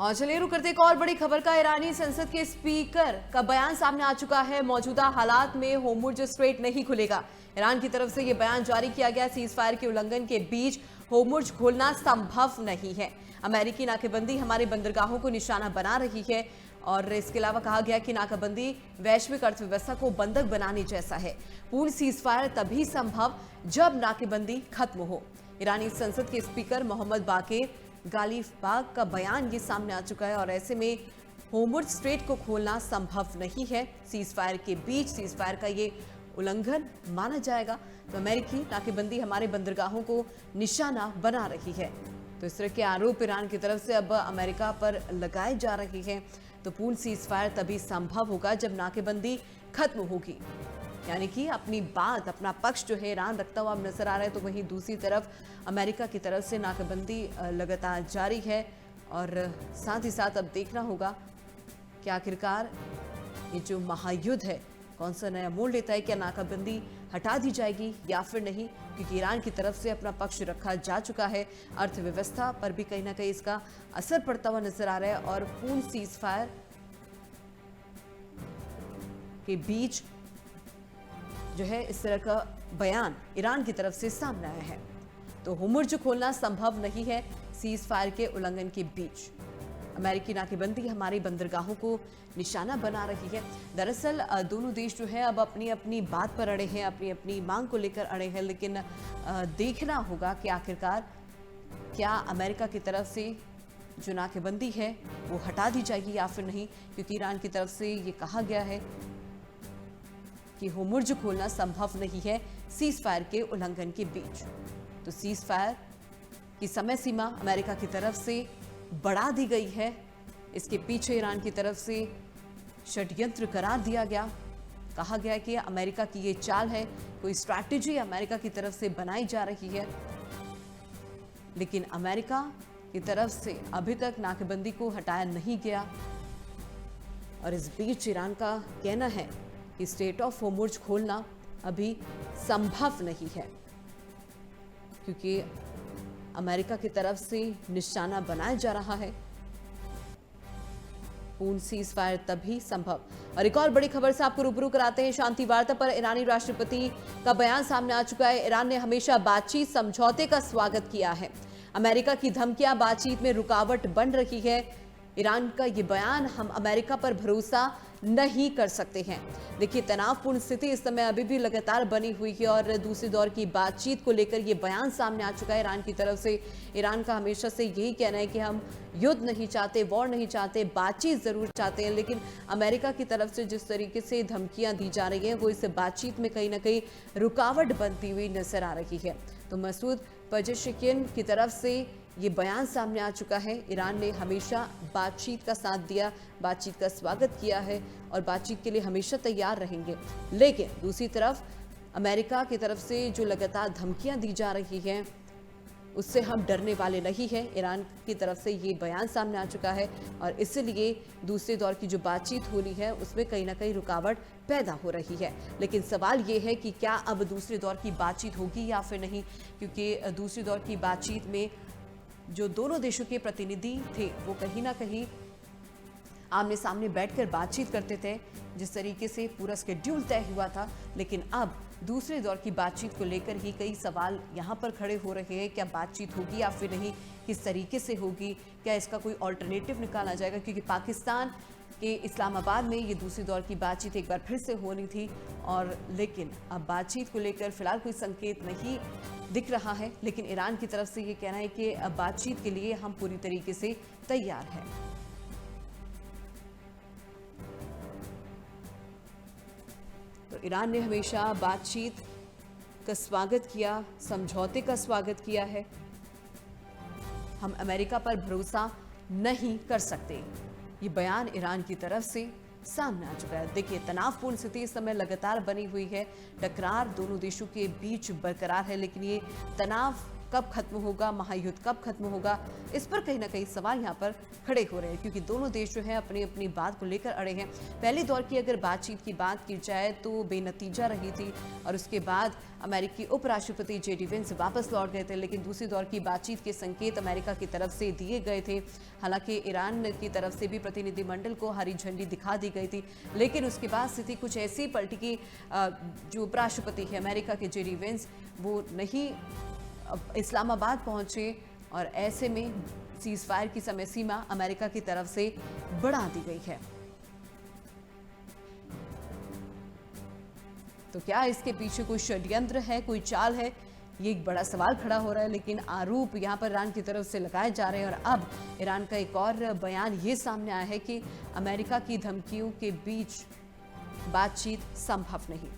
और चलिए रुक करते एक और बड़ी खबर का। ईरानी संसद के स्पीकर का बयान सामने आ चुका है। मौजूदा हालात में होर्मुज स्ट्रेट नहीं खुलेगा। ईरान की तरफ से यह बयान जारी किया गया। सीज फायर के उल्लंघन के बीच होर्मुज खोलना संभव नहीं है। अमेरिकी नाकेबंदी हमारे बंदरगाहों को निशाना बना रही है और इसके अलावा कहा गया कि नाकाबंदी वैश्विक अर्थव्यवस्था को बंधक बनाने जैसा है। पूर्ण सीज फायर तभी संभव जब नाकेबंदी खत्म हो। ईरानी संसद के स्पीकर मोहम्मद बाकेर गालिबाफ का बयान ये सामने आ चुका है और ऐसे में होर्मुज स्ट्रेट को खोलना संभव नहीं है। सीज फायर के बीच सीज फायर का ये उल्लंघन माना जाएगा। तो अमेरिकी नाकेबंदी हमारे बंदरगाहों को निशाना बना रही है। तो इस तरह के आरोप ईरान की तरफ से अब अमेरिका पर लगाए जा रहे हैं। तो पूर्ण सीज फायर तभी संभव होगा जब नाकेबंदी खत्म होगी। यानी कि अपनी बात, अपना पक्ष जो है ईरान रखता हुआ नजर आ रहा है। तो वहीं दूसरी तरफ अमेरिका की तरफ से नाकाबंदी लगातार जारी है और साथ ही साथ अब देखना होगा कि आखिरकार ये जो महायुद्ध है कौन सा नया मोड़ लेता है। क्या नाकाबंदी हटा दी जाएगी या फिर नहीं, क्योंकि ईरान की तरफ से अपना पक्ष रखा जा चुका है। अर्थव्यवस्था पर भी कहीं ना कहीं इसका असर पड़ता हुआ नजर आ रहा है और पूर्ण सीज फायर के बीच जो है इस तरह का बयान ईरान की तरफ से सामने आया है। तो होर्मुज खोलना संभव नहीं है सीज फायर के उल्लंघन के बीच। अमेरिकी नाकेबंदी हमारे बंदरगाहों को निशाना बना रही है। दरअसल दोनों देश जो है अब अपनी अपनी बात पर अड़े हैं, अपनी अपनी मांग को लेकर अड़े हैं। लेकिन देखना होगा कि आखिरकार क्या अमेरिका की तरफ से जो नाकेबंदी है वो हटा दी जाएगी या फिर नहीं, क्योंकि ईरान की तरफ से ये कहा गया है कि होर्मुज खोलना संभव नहीं है सीज फायर के उल्लंघन के बीच। तो सीज फायर की समय सीमा अमेरिका की तरफ से बढ़ा दी गई है। इसके पीछे ईरान की तरफ से षड्यंत्र करार दिया गया। कहा गया कि अमेरिका की ये चाल है, कोई स्ट्रैटेजी अमेरिका की तरफ से बनाई जा रही है। लेकिन अमेरिका की तरफ से अभी तक नाकेबंदी को हटाया नहीं गया और इस बीच ईरान का कहना है कि स्टेट ऑफ होर्मुज खोलना अभी संभव नहीं है, क्योंकि अमेरिका की तरफ से निशाना बनाया जा रहा है। पूर्ण सीज फायर तभी संभव। और एक और बड़ी खबर से आपको रूबरू कराते हैं। शांति वार्ता पर ईरानी राष्ट्रपति का बयान सामने आ चुका है। ईरान ने हमेशा बातचीत समझौते का स्वागत किया है। अमेरिका की धमकियां बातचीत में रुकावट बन रही है। ईरान का ये बयान, हम अमेरिका पर भरोसा नहीं कर सकते हैं। देखिए, तनावपूर्ण स्थिति इस समय अभी भी लगातार बनी हुई है और दूसरे दौर की बातचीत को लेकर ये बयान सामने आ चुका है ईरान की तरफ से। ईरान का हमेशा से यही कहना है कि हम युद्ध नहीं चाहते, वॉर नहीं चाहते, बातचीत जरूर चाहते हैं। लेकिन अमेरिका की तरफ से जिस तरीके से धमकियां दी जा रही हैं वो इस बातचीत में कहीं ना कहीं रुकावट बनती हुई नजर आ रही है। तो मसूद पेजेश्कियान की तरफ से ये बयान सामने आ चुका है। ईरान ने हमेशा बातचीत का साथ दिया, बातचीत का स्वागत किया है और बातचीत के लिए हमेशा तैयार रहेंगे। लेकिन दूसरी तरफ अमेरिका की तरफ से जो लगातार धमकियां दी जा रही हैं उससे हम डरने वाले नहीं हैं। ईरान की तरफ से ये बयान सामने आ चुका है और इसलिए दूसरे दौर की जो बातचीत हो रही है उसमें कहीं ना कहीं रुकावट पैदा हो रही है। लेकिन सवाल ये है कि क्या अब दूसरे दौर की बातचीत होगी या फिर नहीं, क्योंकि दूसरे दौर की बातचीत में जो दोनों देशों के प्रतिनिधि थे वो कहीं ना कहीं आमने सामने बैठकर बातचीत करते थे, जिस तरीके से पूरा शेड्यूल तय हुआ था। लेकिन अब दूसरे दौर की बातचीत को लेकर ही कई सवाल यहाँ पर खड़े हो रहे हैं। क्या बातचीत होगी या फिर नहीं, किस तरीके से होगी, क्या इसका कोई ऑल्टरनेटिव निकाला जाएगा, क्योंकि पाकिस्तान के इस्लामाबाद में ये दूसरी दौर की बातचीत एक बार फिर से होनी थी और लेकिन अब बातचीत को लेकर फिलहाल कोई संकेत नहीं दिख रहा है। लेकिन ईरान की तरफ से ये कहना है कि अब बातचीत के लिए हम पूरी तरीके से तैयार हैं। तो ईरान ने हमेशा बातचीत का स्वागत किया, समझौते का स्वागत किया है। हम अमेरिका पर भरोसा नहीं कर सकते, ये बयान ईरान की तरफ से सामने आ चुका है। देखिए, तनावपूर्ण स्थिति इस समय लगातार बनी हुई है। टकरार दोनों देशों के बीच बरकरार है, लेकिन ये तनाव कब खत्म होगा, महायुद्ध कब खत्म होगा, इस पर कहीं ना कहीं सवाल यहाँ पर खड़े हो रहे हैं, क्योंकि दोनों देश जो है अपनी अपनी बात को लेकर अड़े हैं। पहले दौर की अगर बातचीत की बात की जाए तो बेनतीजा रही थी और उसके बाद अमेरिकी उपराष्ट्रपति जेडी वेंस वापस लौट गए थे, लेकिन दूसरी दौर की बातचीत के संकेत अमेरिका की तरफ से दिए गए थे। हालांकि ईरान की तरफ से भी प्रतिनिधिमंडल को हरी झंडी दिखा दी गई थी, लेकिन उसके बाद स्थिति कुछ ऐसी पलटी कि जो उपराष्ट्रपति है अमेरिका के जेडी वेंस, वो नहीं इस्लामाबाद पहुंचे और ऐसे में सीज फायर की समय सीमा अमेरिका की तरफ से बढ़ा दी गई है। तो क्या इसके पीछे कोई षड्यंत्र है, कोई चाल है, ये एक बड़ा सवाल खड़ा हो रहा है। लेकिन आरोप यहां पर ईरान की तरफ से लगाए जा रहे हैं और अब ईरान का एक और बयान ये सामने आया है कि अमेरिका की धमकियों के बीच बातचीत संभव नहीं।